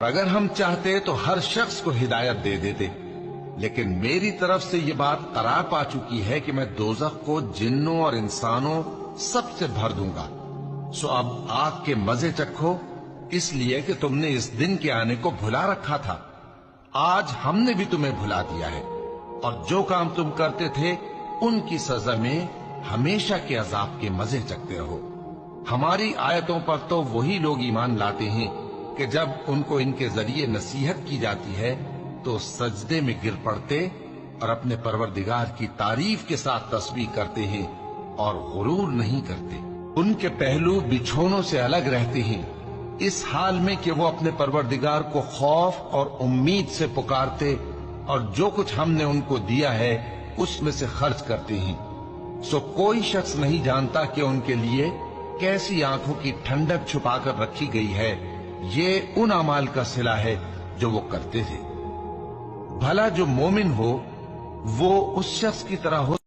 अगर हम चाहते तो हर शख्स को हिदायत दे देते, लेकिन मेरी तरफ से ये बात करार पा चुकी है कि मैं दोज़ख को जिन्नों और इंसानों सबसे भर दूंगा। सो अब आग के मजे चखो, इसलिए कि तुमने इस दिन के आने को भुला रखा था। आज हमने भी तुम्हें भुला दिया है, और जो काम तुम करते थे उनकी सजा में हमेशा के अजाब के मजे चखते रहो। हमारी आयतों पर तो वही लोग ईमान लाते हैं कि जब उनको इनके जरिए नसीहत की जाती है तो सजदे में गिर पड़ते और अपने परवरदिगार की तारीफ के साथ तस्बीह करते हैं और गुरूर नहीं करते। उनके पहलू बिछोनों से अलग रहते हैं, इस हाल में कि वो अपने परवरदिगार को खौफ और उम्मीद से पुकारते और जो कुछ हमने उनको दिया है उसमें से खर्च करते हैं। सो कोई शख्स नहीं जानता कि उनके लिए कैसी आंखों की ठंडक छुपाकर रखी गई है। ये उन अमाल का सिला है जो वो करते थे। भला जो मोमिन हो वो उस शख्स की तरह हो